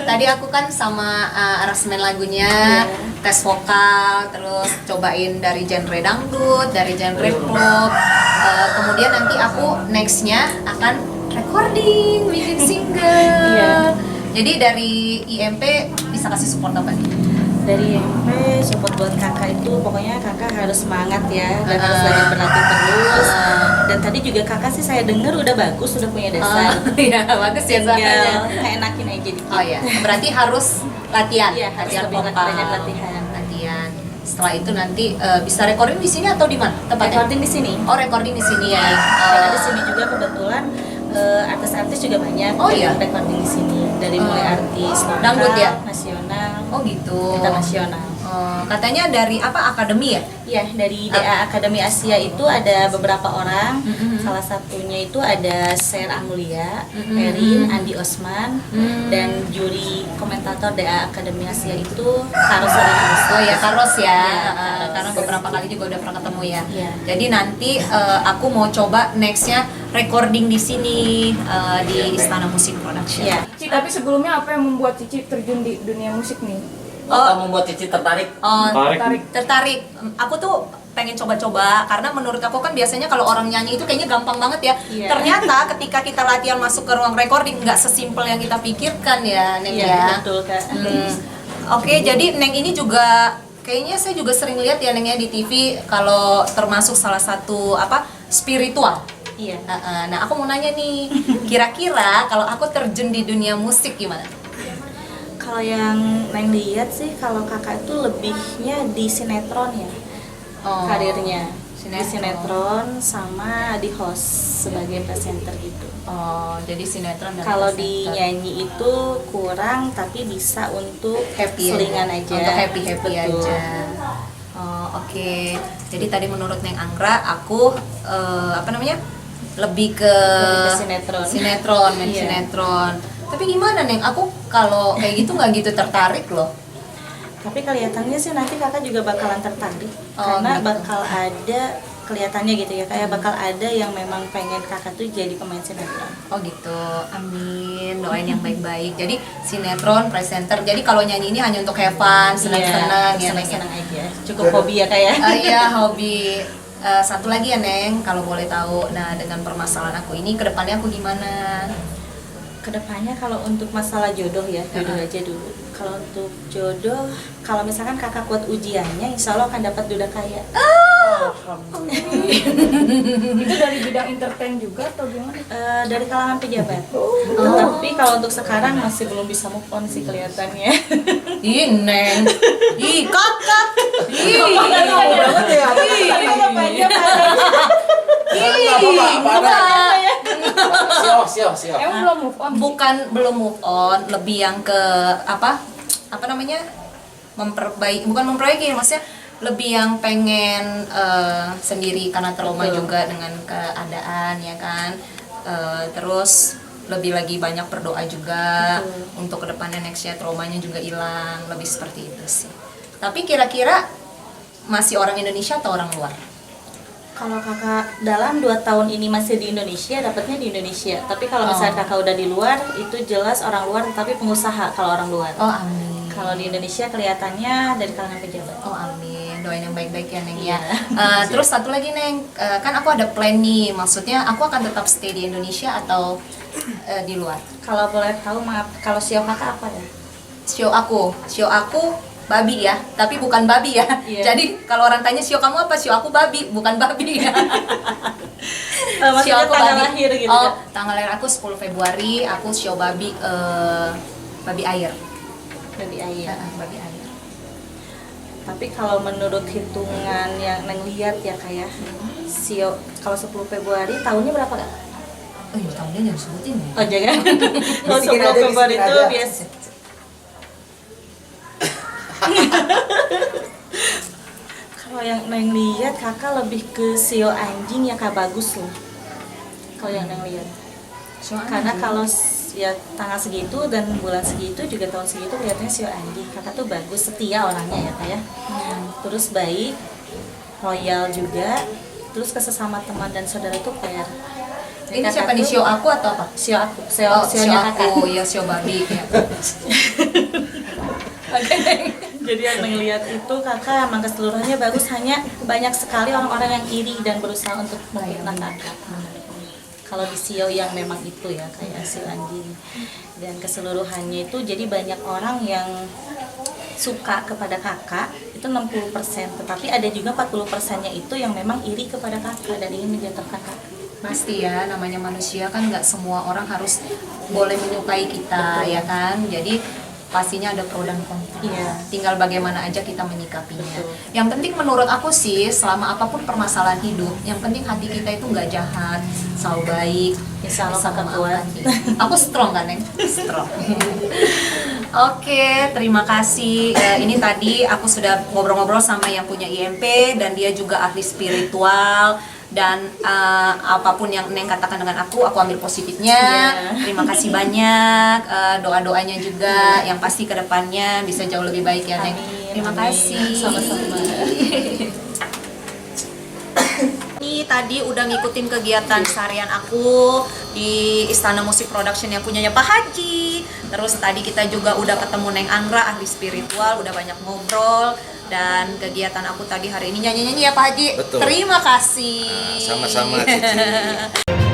tadi aku kan sama aransemen lagunya, tes vokal, terus cobain dari genre dangdut, dari genre pop. Kemudian nanti aku nextnya akan recording, bikin single. Jadi dari IMP bisa kasih support apa nih? Dari IMP support buat kakak itu pokoknya kakak harus semangat ya dan harus banyak berlatih terus. Dan tadi juga kakak sih saya dengar udah bagus, udah punya dasar. Iya, bagus ya suaranya. Kayak enakin aja dikit. Oh ya, berarti harus latihan. Iya, harus latihan lebih vokal. banyak latihan. Setelah itu nanti bisa recording di sini atau di mana? Tempatnya? Recording di sini. Oh, recording di sini ya. Karena di sini juga kebetulan artis-artis juga banyak yang recording di sini dari mulai artis lokal, dangdut ya? nasional, Oh gitu. internasional. Katanya dari apa akademi ya? Iya, dari DA Akademi Asia itu ada beberapa orang. Salah satunya itu ada Ser Amulia, Erin, Andi Osman, dan juri komentator DA Akademi Asia itu Karos Sarimus. Oh ya, Karos ya. Karos. Karena beberapa kali juga udah pernah ketemu ya. Iya. Jadi nanti aku mau coba nextnya recording di sini di Istana Musik Production. Iya. Cici, tapi sebelumnya apa yang membuat Cici terjun di dunia musik nih? Apa membuat Cici tertarik? Tertarik. Aku tuh pengen coba-coba karena menurut aku kan biasanya kalau orang nyanyi itu kayaknya gampang banget ya. Iya. Ternyata ketika kita latihan masuk ke ruang recording nggak sesimpel yang kita pikirkan ya, Neng ya. Betul Kak. Oke, jadi Neng ini juga kayaknya saya juga sering lihat ya Neng ya di TV kalau termasuk salah satu spiritual. Iya. Nah, aku mau nanya nih, kira-kira kalau aku terjun di dunia musik gimana? Kalau yang Neng lihat sih kalau kakak itu lebihnya di sinetron ya. Karirnya di sinetron sama di host sebagai presenter gitu. Oh, jadi sinetron dan Kalau presenter. di nyanyi itu kurang tapi bisa untuk Happy selingan aja. aja. Untuk happy Betul. aja. Oke. Jadi tadi menurut Neng Anggra aku lebih ke sinetron. main Iya. sinetron. Tapi gimana Neng? Aku kalau kayak gitu nggak gitu tertarik loh. Tapi kelihatannya sih nanti kakak juga bakalan tertarik karena gitu. bakal ada kelihatannya gitu ya, kayak bakal ada yang memang pengen kakak tuh jadi pemain sinetron. Oh gitu, amin, doain yang baik-baik. Jadi sinetron, presenter. Jadi kalau nyanyi ini hanya untuk have fun, senang-senang ya Neng. Senang aja. Cukup hobi ya kayak. Iya, hobi. Satu lagi ya Neng, kalau boleh tahu. Nah, dengan permasalahan aku ini kedepannya aku gimana? Kedepannya kalau untuk masalah jodoh ya, jodoh aja dulu. Kalau untuk jodoh, kalau misalkan kakak kuat ujiannya, insya Allah akan dapat duda kaya. Itu dari bidang entertain juga atau gimana? Dari kalangan pejabat. Tapi kalau untuk sekarang masih belum bisa move on sih kelihatannya. Ih, Neng. Ih, kakak. Ih. Siap. Emang belum move on? Bukan belum move on, lebih yang ke apa namanya? Bukan memperbaiki, maksudnya lebih yang pengen sendiri karena trauma juga dengan keadaan ya kan. Terus lebih lagi banyak berdoa juga untuk kedepannya nextnya traumanya juga hilang, lebih seperti itu sih. Tapi kira-kira masih orang Indonesia atau orang luar? Kalau kakak dalam 2 tahun ini masih di Indonesia, dapatnya di Indonesia. Tapi kalau misalnya kakak udah di luar, itu jelas orang luar, tapi pengusaha kalau orang luar. Oh amin. Kalau di Indonesia kelihatannya dari kalangan pejabat. Oh amin, doain yang baik-baik ya Neng ya. Terus satu lagi Neng, kan aku ada plan nih, maksudnya aku akan tetap stay di Indonesia atau di luar? Kalau boleh tahu, maaf, kalau show kakak apa ya? Show aku babi ya, tapi bukan babi ya. Iya. Jadi kalau orang tanya show kamu apa, show aku babi, bukan babi ya. Maksudnya tanggal lahir gitu Oh, kan? tanggal lahir aku 10 Februari, aku show babi babi air. Babi ayah. Babi air. Tapi kalau menurut hitungan yang Neng lihat ya kayak Sio, kalau 10 Februari tahunnya berapa kak? Oh iya, tahunnya jangan sebutin ya. Oh jangan. Kalau 10 aja, Februari bisikin itu aja. biasa. Kalau yang Neng lihat kakak lebih ke Sio anjing ya kak, bagus loh. Kalau yang Neng lihat. Karena kalau ya tanggal segitu dan bulan segitu juga tahun segitu lihatnya Sio anjing. Kakak tuh bagus, setia orangnya ya kak ya. Terus baik, loyal juga. Terus ke sesama teman dan saudara tuh fair. Ini siapa nih, Sio aku atau apa? Sio aku, Sio, Oh, Sio sionya kakak. aku, ya Sio babi ya. Oke, Neng. Jadi yang melihat itu kakak emang keseluruhannya bagus, hanya banyak sekali orang-orang yang iri dan berusaha untuk memfitnah kakak. Kalau di Sio yang memang itu ya kayak Sio anjing, dan keseluruhannya itu jadi banyak orang yang suka kepada kakak itu 60%, tetapi ada juga 40%-nya itu yang memang iri kepada kakak dan ingin menjatuhkan kakak. Pasti ya, namanya manusia kan nggak semua orang harus boleh menyukai kita. Betul. Ya kan, jadi pastinya ada pro dan kontra. Iya. Tinggal bagaimana aja kita menyikapinya. Betul. Yang penting menurut aku sih, selama apapun permasalahan hidup, yang penting hati kita itu nggak jahat, selalu baik. Insya Allah bisa kakak memaafkan kuat. diri. Aku strong kan, Neng? Strong. Oke, terima kasih. Ini tadi aku sudah ngobrol-ngobrol sama yang punya IMP dan dia juga ahli spiritual. Dan apapun yang Neng katakan dengan aku ambil positifnya. Iya. Terima kasih banyak. Doa-doanya juga yang pasti ke depannya bisa jauh lebih baik ya, Neng. Amin, Terima amin. kasih. Sama-sama. Ini tadi udah ngikutin kegiatan seharian aku di Istana Musik Production yang punyanya Pak Haji. Terus tadi kita juga udah ketemu Neng Anggra, ahli spiritual, udah banyak ngobrol. Dan kegiatan aku tadi hari ini nyanyi-nyanyi ya Pak Haji. Betul. Terima kasih. Sama-sama, Cici.